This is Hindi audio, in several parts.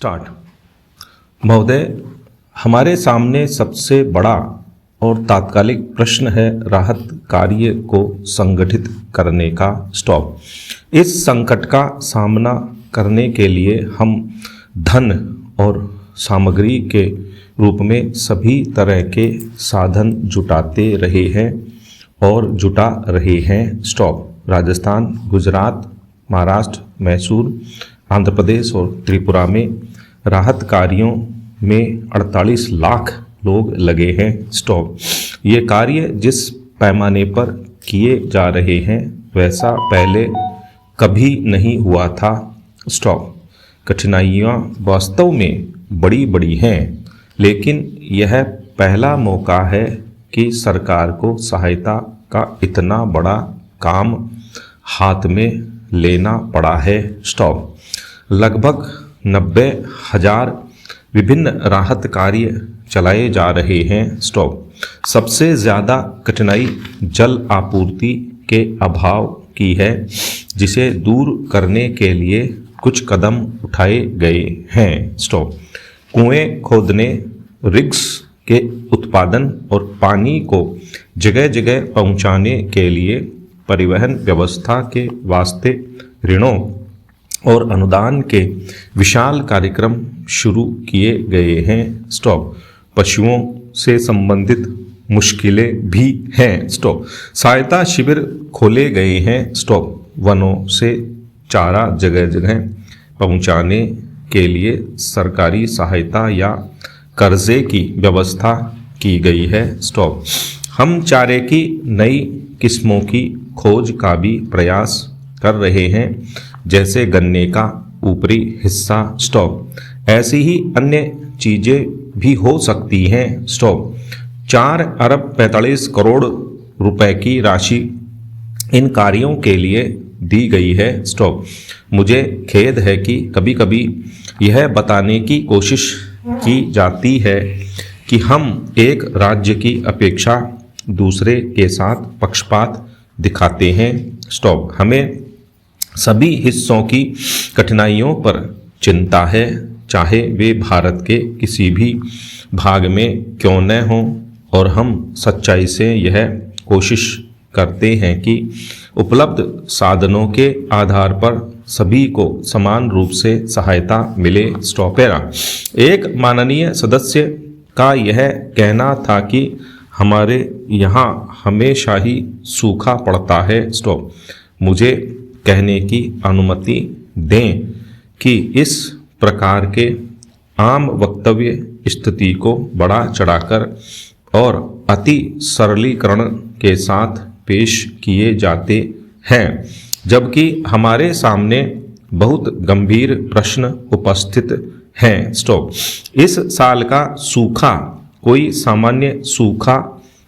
स्टार्ट। महोदय, हमारे सामने सबसे बड़ा और तात्कालिक प्रश्न है राहत कार्य को संगठित करने का। स्टॉप। इस संकट का सामना करने के लिए हम धन और सामग्री के रूप में सभी तरह के साधन जुटाते रहे हैं और जुटा रहे हैं। स्टॉप। राजस्थान, गुजरात, महाराष्ट्र, मैसूर, आंध्र प्रदेश और त्रिपुरा में राहत कार्यों में 48 लाख लोग लगे हैं। स्टॉप। ये कार्य जिस पैमाने पर किए जा रहे हैं वैसा पहले कभी नहीं हुआ था। स्टॉप। कठिनाइयाँ वास्तव में बड़ी बड़ी हैं, लेकिन यह पहला मौका है कि सरकार को सहायता का इतना बड़ा काम हाथ में लेना पड़ा है। स्टॉप। लगभग 90,000 विभिन्न राहत कार्य चलाए जा रहे हैं। स्टॉप। सबसे ज़्यादा कठिनाई जल आपूर्ति के अभाव की है, जिसे दूर करने के लिए कुछ कदम उठाए गए हैं। स्टॉप। कुएं खोदने, रिग्स के उत्पादन और पानी को जगह जगह पहुंचाने के लिए परिवहन व्यवस्था के वास्ते ऋणों और अनुदान के विशाल कार्यक्रम शुरू किए गए हैं। स्टॉप। पशुओं से संबंधित मुश्किलें भी हैं। स्टॉप। सहायता शिविर खोले गए हैं। स्टॉप। वनों से चारा जगह जगह पहुंचाने के लिए सरकारी सहायता या कर्जे की व्यवस्था की गई है। स्टॉप। हम चारे की नई किस्मों की खोज का भी प्रयास कर रहे हैं, जैसे गन्ने का ऊपरी हिस्सा। स्टॉप। ऐसी ही अन्य चीज़ें भी हो सकती हैं। स्टॉप। 4 अरब 45 करोड़ रुपए की राशि इन कार्यों के लिए दी गई है। स्टॉप। मुझे खेद है कि कभी कभी यह बताने की कोशिश की जाती है कि हम एक राज्य की अपेक्षा दूसरे के साथ पक्षपात दिखाते हैं। स्टॉप। हमें सभी हिस्सों की कठिनाइयों पर चिंता है, चाहे वे भारत के किसी भी भाग में क्यों न हों, और हम सच्चाई से यह कोशिश करते हैं कि उपलब्ध साधनों के आधार पर सभी को समान रूप से सहायता मिले। स्टॉपेरा। एक माननीय सदस्य का यह कहना था कि हमारे यहाँ हमेशा ही सूखा पड़ता है। स्टॉप। मुझे कहने की अनुमति दें कि इस प्रकार के आम वक्तव्य स्थिति को बढ़ा चढ़ाकर और अति सरलीकरण के साथ पेश किए जाते हैं, जबकि हमारे सामने बहुत गंभीर प्रश्न उपस्थित हैं। स्टॉप। इस साल का सूखा कोई सामान्य सूखा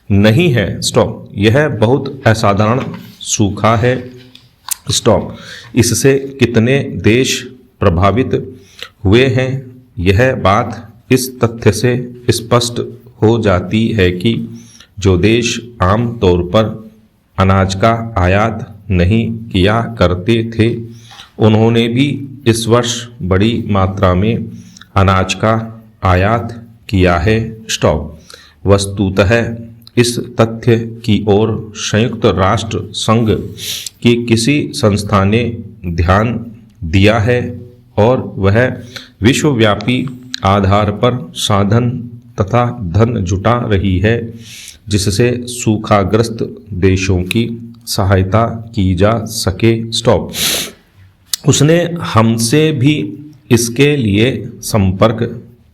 नहीं है। स्टॉप। यह बहुत असाधारण सूखा है। स्टॉप। इससे कितने देश प्रभावित हुए हैं, यह बात इस तथ्य से स्पष्ट हो जाती है कि जो देश आम तौर पर अनाज का आयात नहीं किया करते थे, उन्होंने भी इस वर्ष बड़ी मात्रा में अनाज का आयात किया है। स्टॉप। वस्तुतः इस तथ्य की ओर संयुक्त राष्ट्र संघ की किसी संस्था ने ध्यान दिया है और वह विश्वव्यापी आधार पर साधन तथा धन जुटा रही है, जिससे सूखाग्रस्त देशों की सहायता की जा सके। स्टॉप। उसने हमसे भी इसके लिए संपर्क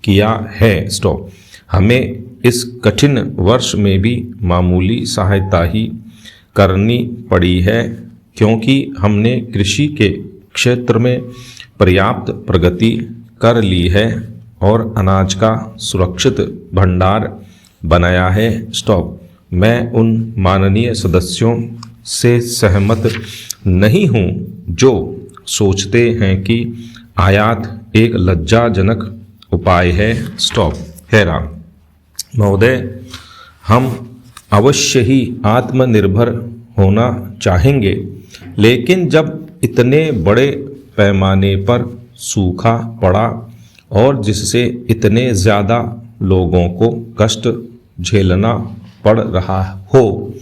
किया है। स्टॉप। हमें इस कठिन वर्ष में भी मामूली सहायता ही करनी पड़ी है, क्योंकि हमने कृषि के क्षेत्र में पर्याप्त प्रगति कर ली है और अनाज का सुरक्षित भंडार बनाया है। स्टॉप। मैं उन माननीय सदस्यों से सहमत नहीं हूं जो सोचते हैं कि आयात एक लज्जाजनक उपाय है। स्टॉप। हेरा। महोदय, हम अवश्य ही आत्मनिर्भर होना चाहेंगे, लेकिन जब इतने बड़े पैमाने पर सूखा पड़ा और जिससे इतने ज़्यादा लोगों को कष्ट झेलना पड़ रहा हो,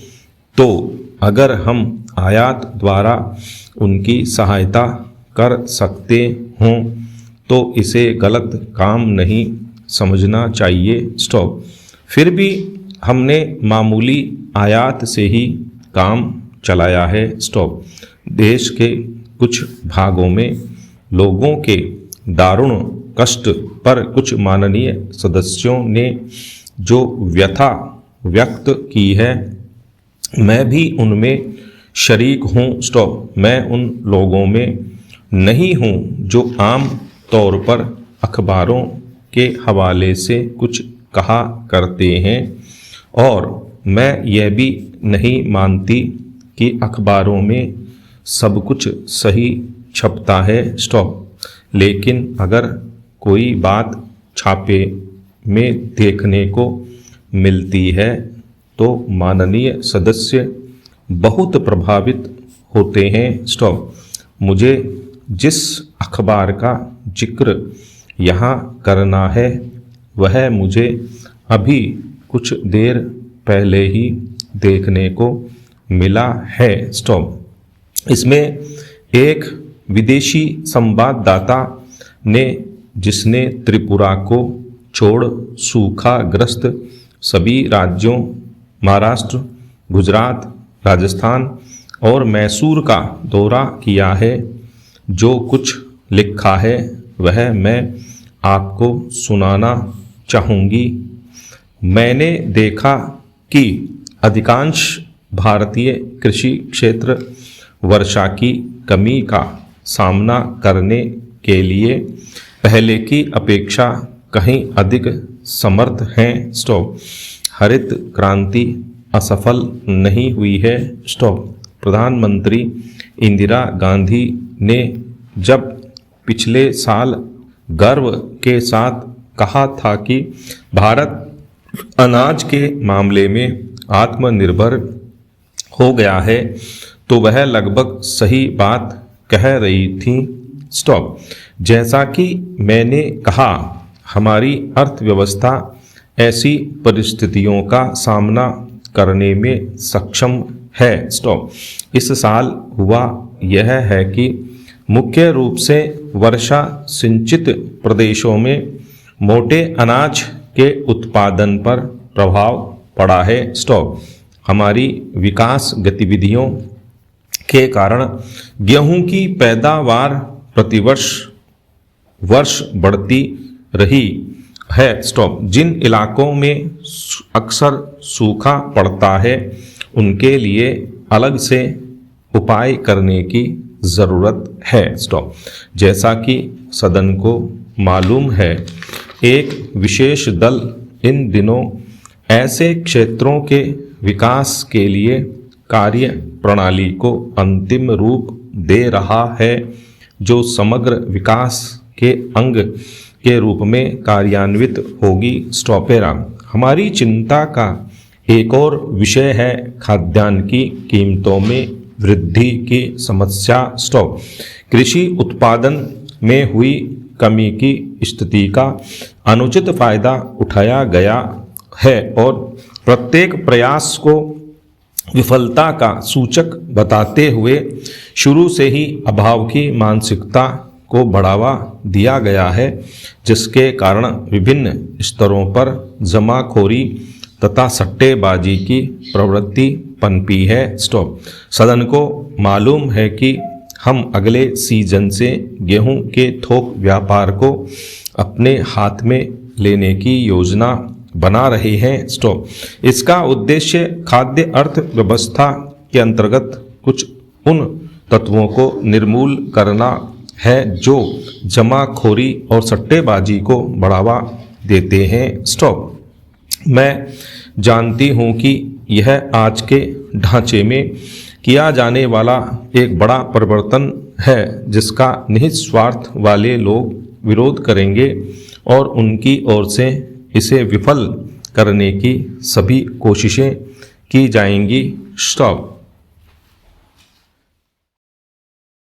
तो अगर हम आयात द्वारा उनकी सहायता कर सकते हों तो इसे गलत काम नहीं समझना चाहिए। स्टॉप। फिर भी हमने मामूली आयात से ही काम चलाया है। स्टॉप। देश के कुछ भागों में लोगों के दारुण कष्ट पर कुछ माननीय सदस्यों ने जो व्यथा व्यक्त की है, मैं भी उनमें शरीक हूँ। स्टॉप। मैं उन लोगों में नहीं हूँ जो आम तौर पर अखबारों के हवाले से कुछ कहा करते हैं, और मैं यह भी नहीं मानती कि अखबारों में सब कुछ सही छपता है। स्टॉप। लेकिन अगर कोई बात छापे में देखने को मिलती है तो माननीय सदस्य बहुत प्रभावित होते हैं। स्टॉप। मुझे जिस अखबार का जिक्र यहाँ करना है वह मुझे अभी कुछ देर पहले ही देखने को मिला है। स्टॉप। इसमें एक विदेशी संवाददाता ने, जिसने त्रिपुरा को छोड़ सूखाग्रस्त सभी राज्यों महाराष्ट्र, गुजरात, राजस्थान और मैसूर का दौरा किया है, जो कुछ लिखा है वह मैं आपको सुनाना चाहूँगी। मैंने देखा कि अधिकांश भारतीय कृषि क्षेत्र वर्षा की कमी का सामना करने के लिए पहले की अपेक्षा कहीं अधिक समर्थ हैं। स्टॉप। हरित क्रांति असफल नहीं हुई है। स्टॉप। प्रधानमंत्री इंदिरा गांधी ने जब पिछले साल गर्व के साथ कहा था कि भारत अनाज के मामले में आत्मनिर्भर हो गया है, तो वह लगभग सही बात कह रही थी। स्टॉप। जैसा कि मैंने कहा, हमारी अर्थव्यवस्था ऐसी परिस्थितियों का सामना करने में सक्षम है। स्टॉप। इस साल हुआ यह है कि मुख्य रूप से वर्षा सिंचित प्रदेशों में मोटे अनाज के उत्पादन पर प्रभाव पड़ा है। स्टॉप। हमारी विकास गतिविधियों के कारण गेहूं की पैदावार प्रतिवर्ष बढ़ती रही है। स्टॉप। जिन इलाकों में अक्सर सूखा पड़ता है उनके लिए अलग से उपाय करने की ज़रूरत है। स्टॉप। जैसा कि सदन को मालूम है, एक विशेष दल इन दिनों ऐसे क्षेत्रों के विकास के लिए कार्य प्रणाली को अंतिम रूप दे रहा है, जो समग्र विकास के अंग के रूप में कार्यान्वित होगी। स्टॉपेरा। हमारी चिंता का एक और विषय है खाद्यान्न की कीमतों में वृद्धि की समस्या। स्टॉप। कृषि उत्पादन में हुई कमी की स्थिति का अनुचित फायदा उठाया गया है और प्रत्येक प्रयास को विफलता का सूचक बताते हुए शुरू से ही अभाव की मानसिकता को बढ़ावा दिया गया है, जिसके कारण विभिन्न स्तरों पर जमाखोरी तथा सट्टेबाजी की प्रवृत्ति पनपी है। स्टॉप। सदन को मालूम है कि हम अगले सीजन से गेहूं के थोक व्यापार को अपने हाथ में लेने की योजना बना रहे हैं। स्टॉप। इसका उद्देश्य खाद्य अर्थव्यवस्था के अंतर्गत कुछ उन तत्वों को निर्मूल करना है जो जमाखोरी और सट्टेबाजी को बढ़ावा देते हैं। स्टॉप। मैं जानती हूँ कि यह आज के ढांचे में किया जाने वाला एक बड़ा परिवर्तन है, जिसका निहित स्वार्थ वाले लोग विरोध करेंगे और उनकी ओर से इसे विफल करने की सभी कोशिशें की जाएंगी। स्टॉप।